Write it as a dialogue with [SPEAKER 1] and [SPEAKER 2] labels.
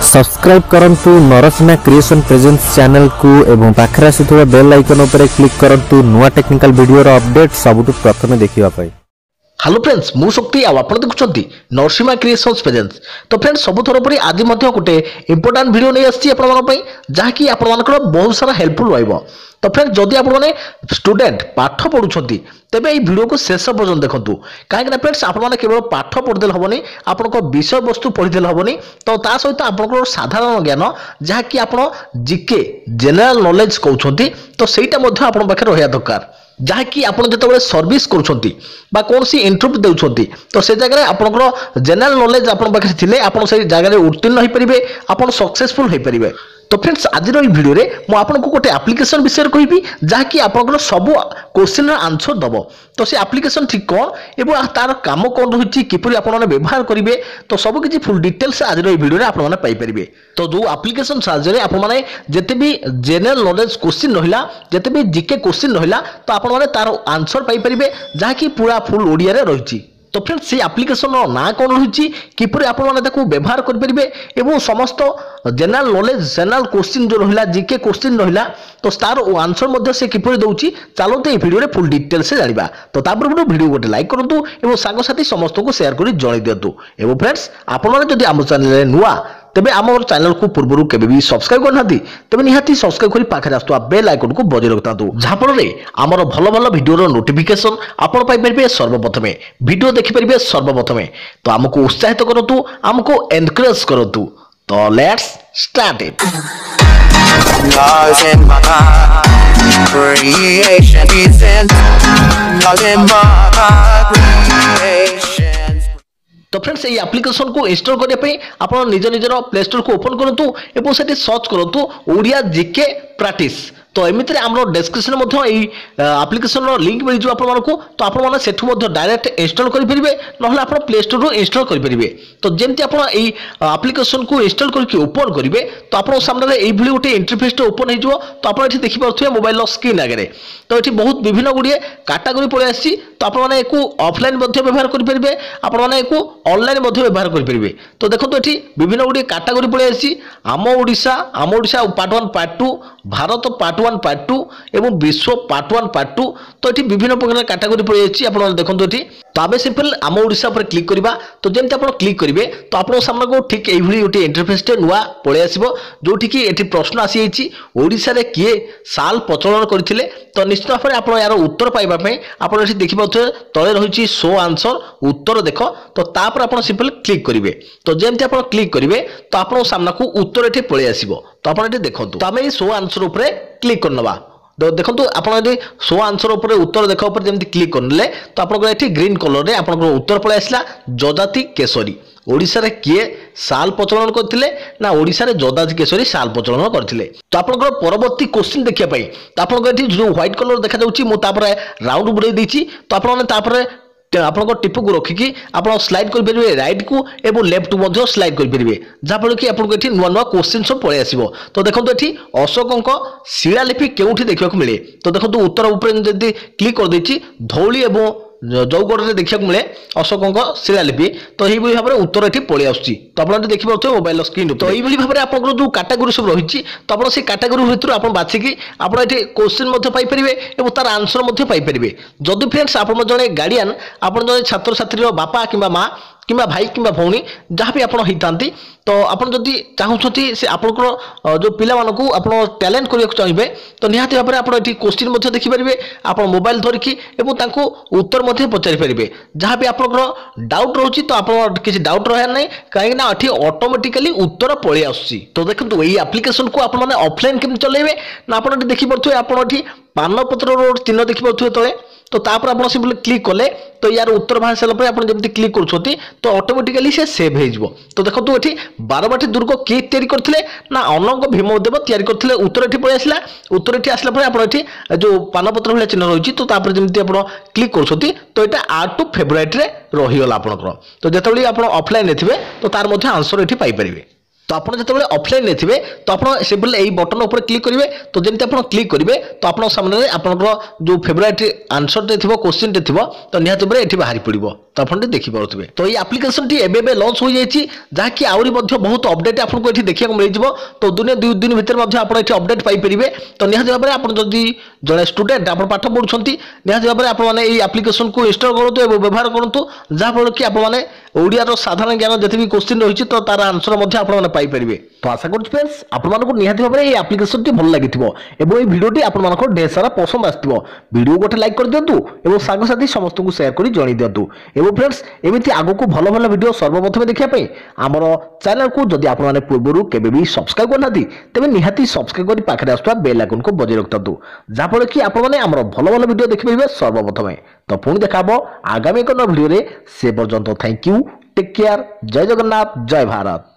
[SPEAKER 1] Subscribe करंतु Narasimha creation presence channel को एवं पाखरे आସୁଥିବା बेल आइकन उपरे क्लिक करंतु नुआ टेक्निकल वीडियो रो अपडेट सबुठु प्रथमे देखिबा पई।
[SPEAKER 2] हेलो फ्रेंड्स मु शक्ति आपण देखुछंती नरसिंहा क्रिएशंस प्रेजेंस। तो फ्रेंड्स सब थोर परी आज मध्य गोटे इंपोर्टेंट वीडियो नै आछि आपण मन पई जहा कि आपण मानकर बहुत सारा हेल्पफुल रहइबो। तो फ्रेंड्स जदि आपण माने स्टूडेंट पाठ पढुछंती तेबे এই ভিডিও को शेष पर्यंत देखंतु काहे ना फ्रेंड्स आपण माने केवल पाठ पढदेल हबनी आपण को विषय वस्तु पढिदेल हबनी तो ता सहित आपण को साधारण ज्ञान जहा कि आपण जीके जनरल नॉलेज कहउछंती तो सेटा मध्ये आपण पाखे रहया दरकार जहा कि आपण जतबे सर्विस करूछंती बा कोनसी इंटरव्यू देउछंती तो से जगह आपनकर जनरल नॉलेज आपण पाखे थिले आपण से जगह रे उत्तीर्ण होई परिबे आपण सक्सेसफुल होई परिबे। तो फ्रेंड्स आज ये वीडियो रे मु आपन को गोटे एप्लिकेशन विषय कहबी जहा कि आपन सब क्वेश्चन आंसर दबो। तो से एप्लिकेशन ठीक कौन एवं तार काम कौन रही किपरि आपन व्यवहार करेंगे तो सब किसी फुल डिटेल्स आज ये वीडियो रे आपन पाई परिबे। तो जो एप्लिकेशन साहाय्य आपन माने जते भी जनरल नॉलेज क्वेश्चन रहिला जते भी जीके क्वेश्चन रहिला तो आपन माने तार आंसर पाई परिबे जहा कि पूरा फुल ओडिया रे रहिछि। तो फ्रेंड्स से एप्लिकेशन ना कौन रही किपरि आपण माने ताकू व्यवहार कर परिबे एवं समस्त जनरल नॉलेज जनरल क्वेश्चन जो रहिला जीके क्वेश्चन रहिला तो तार आंसर मध्ये से किपरि दउची चलो तो ए वीडियो रे फुल डिटेल से जानिबा। तो तापर वीडियो गोटे लाइक करंतु एवं सागो साथी समस्त को शेयर करी जणाई दियंतु एवं फ्रेंड्स आपण माने जदि हम चैनल रे नुआ तेबे आम चैनल को पूर्व केबे भी सब्सक्राइब करना तेबे निहाती सब्सक्राइब करी पाखे आसुवा बेल आइकन को बजाय रखतांतु जहा फल आमर भल भल वीडियो नोटिफिकेशन आपण पाई परिबे सर्वप्रथमे वीडियो देखि परिबे सर्वप्रथमे। तो हमको उत्साहित करंतु हमको एनकरेज करंतु। तो लेट्स स्टार्ट इट। तो फ्रेंड्स ये एप्लिकेशन को इंस्टॉल करने पे आप निज निजर प्ले स्टोर को ओपन करंतु एवं सेठी सर्च करंतु ओडिया जीके प्रैक्टिस। तो एमिति आमर डिस्क्रिप्शन मध्ये एई एप्लिकेशन रो लिंक मिल जो आपण मानको तो आपण माने सेठु मध्ये डायरेक्ट इंस्टॉल करि परिबे नहले आपण प्ले स्टोर रो इंस्टॉल करि परिबे। तो जेमति आपण एई एप्लिकेशन को इंस्टॉल करके ओपन करिवे तो आपण सामने एई भली गोटे इंटरफेस तो ओपन हे जो तो आपण एठी देखि पाउथुवे मोबाइल स्क्रीन आगे तो एठी बहुत विभिन्न गुडिये कैटेगरी पळे आसी तो आपण माने एको ऑफलाइन मध्ये व्यवहार करि परिबे आपण माने एको ऑनलाइन मध्ये व्यवहार करि परिबे। तो देखंतु एठी विभिन्न गुडिये कैटेगरी पळे आसी आम Odisha part 1 part 2 Bharat part 1 part 2 एवं विश्व पार्ट 1 पार्ट 2 तो ये विभिन्न प्रकार कैटेगरी पड़े आप देखो ये तो आम सिंपल आम ओडिशा पर क्लिक करवा। तो जमी आप क्लिक करेंगे तो आप सामने को ठीक यही गोटे इंटरफेस नुआ पलि आसो जोटि कि ये प्रश्न आसी ओडिशा रे किए साल प्रचलन करते तो निश्चित भाव में आप यार उत्तर पाइबापी आप देखिए तले रही शो आंसर उत्तर देख तो तापर आप सिंपल क्लिक करेंगे। तो जमी आप क्लिक करेंगे तो आप सामना को उत्तर ये पलि आसो तो आप देखो तो आम ये शो आंसर उपर क्लिक करनवा। तो देखो आप शो आंसर उपर उत्तर देखा उपर जमी क्लिक करने तो आप ग्रीन कलर रे आप उत्तर पलि आसला जजाति केशरी ओडिशा रे किए साल प्रचलन करथिले ना ओडिशा रे जजाति केशरी साल प्रचलन करथिले। तो आपनकर परवर्ती क्वेश्चन देखिया पई तो आपनकर एठी जो व्हाइट कलर देखा जाउची मु तापर राउंड बुड़ाई देछि तो आपन तापर आपन टिप को रखिकी आप स्लाइड कर परिबे राइट को एवं लेफ्ट को स्लाइड कर परिबे जहा फल कि आपन एठी नुआ नुआ क्वेश्चन सब पळे आसीबो। तो देखंतु एठी अशोकंक शिलालिपि केउठी देखिया को मिले तो देखंतु उत्तर ऊपर जदी क्लिक कर देछि धौली एवं जौगढ़ में देखा मिले अशोक शिलालिपि तो यही भाव में उत्तर ये पलि आसुची तो आप देखिए मोबाइल स्क्रीन तो यही भाव में आप जो कैटेगरी सब रही तो आप कैटेगरी भर आप बाछिकी आप क्वेश्चन पाइपर और तार आंसर पाइपर। जदि फ्रेंड्स आप जड़े गार्डियन आप जड़े छात्र छात्री बापा कि माँ कि भाई कि भौणी जहाँ भी आपड़ होता तो आपड़ जदि चाहूँगी से आपंकर जो पिला मानू आप टैलेंट करने चाहिए तो निहाती भाव में आप क्वेश्चन देखिपारे आप मोबाइल धरिकी उत्तर पचारि पारे जहाँ भी आपंकर डाउट रोचे तो आप किसी डाउट रहा ना कहीं ऑटोमेटिकली उत्तर पलि आसुची। तो देखो यही एप्लिकेशन को आप ऑफलाइन केमती चलेबे ना आप देखिपे आप पान पत्र चिन्ह देखिपे तले तो तापर आप सिंपल क्लिक कले तो यार उत्तर बाहर सारा आप जब क्लिक कर तो ऑटोमेटिकली से सेव हो। तो देखो ये बारबाटी दुर्ग किए तैयारी करते ना अनंग भीमदेव तैयारी करते उत्तर ये पलि आसला उत्तर ये आसला आप जो पानपत्र भाई चिन्ह रही तो जमी आप क्लिक कर तो यहाँ आर्ट टू फेवरेट रे रहीगला आपंकर। तो जिते आप ऑफलाइन थे तो तार आंसर ये पाइपर। तो आप जो ऑफलाइन थे तो आप सिंपल यही बटन उपर क्लिक करेंगे तो जमी आप क्लिक करेंगे तो आप सामने आप जो फेवरेट आंसर थी क्वेश्चन थी तो निहत ये बाहरी पड़ो तो आपन देखि पारुथिबे। तो ये एप्लिकेशन टी एबे लॉन्च हो जायछि जाकि आउरी मध्ये बहुत अपडेट आपन को एठी देखिया मिल जिवो। तो दुनिया 2 दिन भीतर मध्ये आपन एठी अपडेट पाई परिबे। तो निहाती भाबरे आपन जदि जने स्टूडेंट आपन पाठ पढुछंती निहाती भाबरे आपन माने एई एप्लिकेशन को इंस्टॉल करंतु एवं व्यवहार करंतु जा फल कि आपन माने ओडिया रो साधारण ज्ञान जति भी क्वेश्चन रहिछि तो तार आंसर मध्ये आपन माने पाई परिबे। तो आशा करछु फ्रेंड्स आपन मानको निहाती भाबरे एई एप्लिकेशन टी भल लागिथिबो एवं एई वीडियो टी आपन मानको ढेर सारा पसंद आस्तिबो। वीडियो गोटे लाइक कर दियंतु एवं साग साथी समस्त को शेयर करी जणी दियंतु। एवं फ्रेंड्स एमिति आगो को भलो भलो वीडियो सर्वप्रथम देखिया पई हमर चैनल को जदि आपन माने पूर्वरु केबे भी सब्सक्राइब करनाथि तबे निहाती सब्सक्राइब करी पाखरे आस्तवा बेल आइकन को बजाय रखतु जा फल कि आपन माने हमर भलो भलो वीडियो देखि परिबे सर्वप्रथम। तो पुणी देखाबो आगामी एक वीडियो रे से पर्यंत थैंक यू टेक केयर जय जगन्नाथ जय भारत।